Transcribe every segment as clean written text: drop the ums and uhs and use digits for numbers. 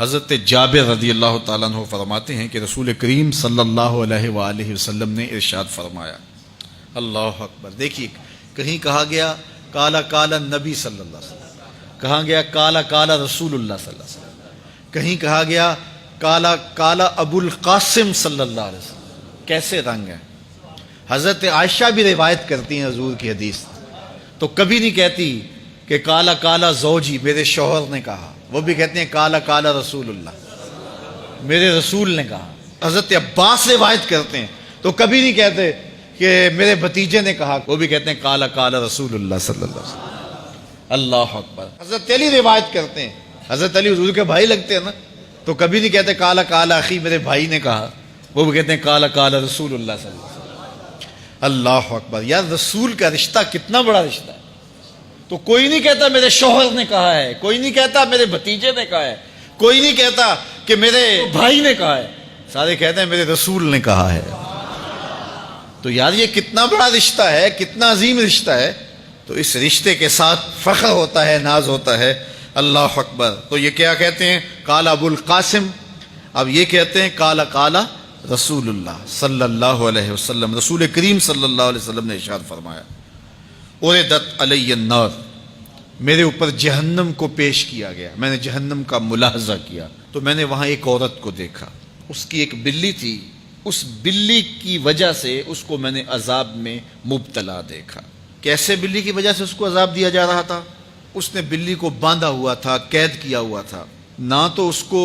حضرت جابر رضی اللہ تعالیٰ عنہ فرماتے ہیں کہ رسول کریم صلی اللہ علیہ وآلہ وسلم نے ارشاد فرمایا، اللہ اکبر۔ دیکھیے، کہیں کہا گیا کالا کالا نبی صلی اللہ علیہ وسلم، کہا گیا کالا کالا رسول اللہ صلی اللہ علیہ وسلم، کہیں کہا گیا کالا کالا ابو القاسم صلی اللہ علیہ وسلم۔ کیسے رنگ ہیں۔ حضرت عائشہ بھی روایت کرتی ہیں حضور کی حدیث، تو کبھی نہیں کہتی کہ کالا کالا زوجی، میرے شوہر نے کہا، وہ بھی کہتے ہیں کالا کالا رسول اللہ، میرے رسول نے کہا۔ حضرت عباس روایت کرتے ہیں تو کبھی نہیں کہتے کہ میرے بھتیجے نے کہا، وہ بھی کہتے ہیں کالا کالا رسول اللہ صلی اللہ علیہ وسلم۔ اللہ اکبر۔ حضرت علی روایت کرتے ہیں، حضرت علی حضور کے بھائی لگتے ہیں نا، تو کبھی نہیں کہتے کالا کالا اخی، میرے بھائی نے کہا، وہ بھی کہتے ہیں کالا کالا رسول اللہ صلی اللہ علیہ وسلم۔ اللہ اکبر۔ یار رسول کا رشتہ کتنا بڑا رشتہ ہے۔ تو کوئی نہیں کہتا میرے شوہر نے کہا ہے، کوئی نہیں کہتا میرے بھتیجے نے کہا ہے، کوئی نہیں کہتا کہ میرے بھائی نے کہا ہے، سارے کہتے ہیں میرے رسول نے کہا ہے۔ تو یار یہ کتنا بڑا رشتہ ہے، کتنا عظیم رشتہ ہے، تو اس رشتے کے ساتھ فخر ہوتا ہے، ناز ہوتا ہے۔ اللہ اکبر۔ تو یہ کیا کہتے ہیں؟ کالا ابو القاسم، اب یہ کہتے ہیں کالا کالا رسول اللہ صلی اللہ علیہ وسلم۔ رسول کریم صلی اللہ علیہ وسلم نے ارشاد فرمایا، اُرِدَتْ عَلَيَّ النَّارُ، میرے اوپر جہنم کو پیش کیا گیا، میں نے جہنم کا ملاحظہ کیا تو میں نے وہاں ایک عورت کو دیکھا، اس کی ایک بلی تھی، اس بلی کی وجہ سے اس کو میں نے عذاب میں مبتلا دیکھا۔ کیسے بلی کی وجہ سے اس کو عذاب دیا جا رہا تھا؟ اس نے بلی کو باندھا ہوا تھا، قید کیا ہوا تھا، نہ تو اس کو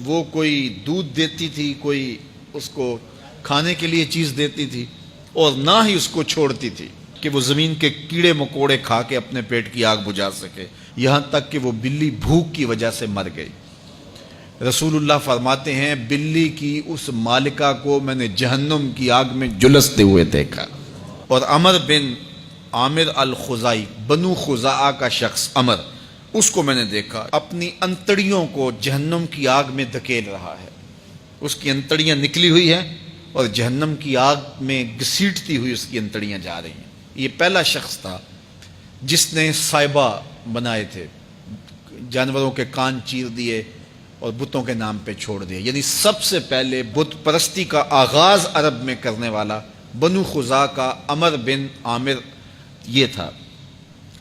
وہ کوئی دودھ دیتی تھی، کوئی اس کو کھانے کے لیے چیز دیتی تھی، اور نہ ہی اس کو چھوڑتی تھی کہ وہ زمین کے کیڑے مکوڑے کھا کے اپنے پیٹ کی آگ بجھا سکے، یہاں تک کہ وہ بلی بھوک کی وجہ سے مر گئی۔ رسول اللہ فرماتے ہیں بلی کی اس مالکہ کو میں نے جہنم کی آگ میں جلستے ہوئے دیکھا۔ اور عمر بن عامر الخزائی، بنو خزاعہ کا شخص عمر، اس کو میں نے دیکھا اپنی انتڑیوں کو جہنم کی آگ میں دھکیل رہا ہے، اس کی انتڑیاں نکلی ہوئی ہیں اور جہنم کی آگ میں گھسیٹتی ہوئی اس کی انتڑیاں جا رہی ہیں۔ یہ پہلا شخص تھا جس نے سائبہ بنائے تھے، جانوروں کے کان چیر دیے اور بتوں کے نام پہ چھوڑ دیے، یعنی سب سے پہلے بت پرستی کا آغاز عرب میں کرنے والا بنو خزاعہ کا عمر بن عامر یہ تھا۔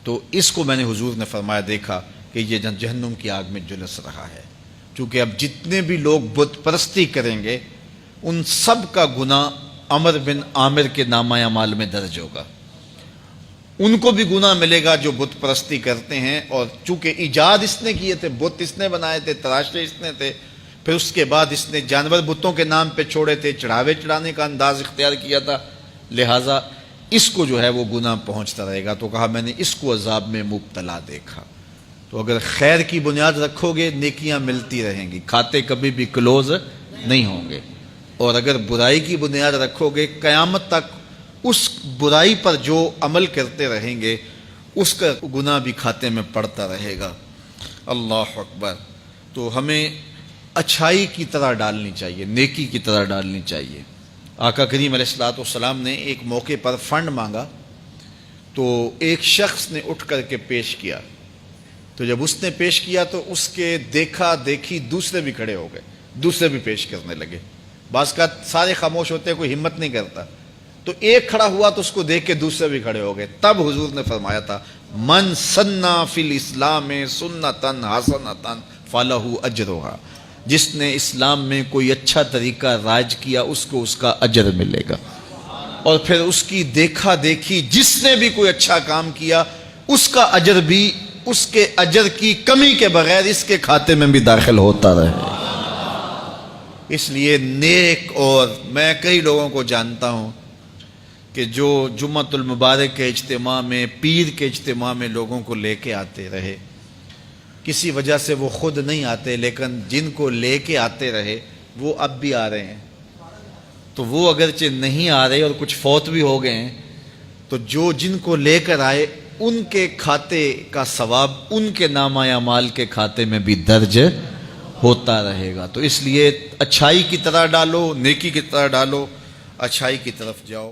تو اس کو میں نے حضور نے فرمایا دیکھا کہ یہ جہنم کی آگ میں جلس رہا ہے، کیونکہ اب جتنے بھی لوگ بت پرستی کریں گے ان سب کا گناہ عمر بن عامر کے نامہ اعمال میں درج ہوگا، ان کو بھی گناہ ملے گا جو بت پرستی کرتے ہیں۔ اور چونکہ ایجاد اس نے کیے تھے، بت اس نے بنائے تھے، تراشے اس نے تھے، پھر اس کے بعد اس نے جانور بتوں کے نام پہ چھوڑے تھے، چڑھاوے چڑھانے کا انداز اختیار کیا تھا، لہٰذا اس کو جو ہے وہ گناہ پہنچتا رہے گا۔ تو کہا میں نے اس کو عذاب میں مبتلا دیکھا۔ تو اگر خیر کی بنیاد رکھو گے نیکیاں ملتی رہیں گی، کھاتے کبھی بھی کلوز نہیں ہوں گے، اور اگر برائی کی بنیاد رکھو گے قیامت تک اس برائی پر جو عمل کرتے رہیں گے اس کا گناہ بھی کھاتے میں پڑتا رہے گا۔ اللہ اکبر۔ تو ہمیں اچھائی کی طرح ڈالنی چاہیے، نیکی کی طرح ڈالنی چاہیے۔ آقا کریم علیہ الصلوۃ والسلام نے ایک موقع پر فنڈ مانگا تو ایک شخص نے اٹھ کر کے پیش کیا، تو جب اس نے پیش کیا تو اس کے دیکھا دیکھی دوسرے بھی کھڑے ہو گئے، دوسرے بھی پیش کرنے لگے۔ بعض کا سارے خاموش ہوتے ہیں، کوئی ہمت نہیں کرتا، تو ایک کھڑا ہوا تو اس کو دیکھ کے دوسرے بھی کھڑے ہو گئے۔ تب حضور نے فرمایا تھا من سنّا فی الاسلام سنتاً حسنۃ فلہ اجرھا، جس نے اسلام میں کوئی اچھا طریقہ رائج کیا اس کو اس کا اجر ملے گا، اور پھر اس کی دیکھا دیکھی جس نے بھی کوئی اچھا کام کیا اس کا اجر بھی اس کے اجر کی کمی کے بغیر اس کے کھاتے میں بھی داخل ہوتا رہے۔ اس لیے نیک، اور میں کئی لوگوں کو جانتا ہوں کہ جو جمعۃ المبارک کے اجتماع میں، پیر کے اجتماع میں لوگوں کو لے کے آتے رہے، کسی وجہ سے وہ خود نہیں آتے لیکن جن کو لے کے آتے رہے وہ اب بھی آ رہے ہیں، تو وہ اگرچہ نہیں آ رہے اور کچھ فوت بھی ہو گئے ہیں، تو جو جن کو لے کر آئے ان کے کھاتے کا ثواب ان کے نامہ اعمال کے کھاتے میں بھی درج ہوتا رہے گا۔ تو اس لیے اچھائی کی طرح ڈالو، نیکی کی طرح ڈالو، اچھائی کی طرف جاؤ۔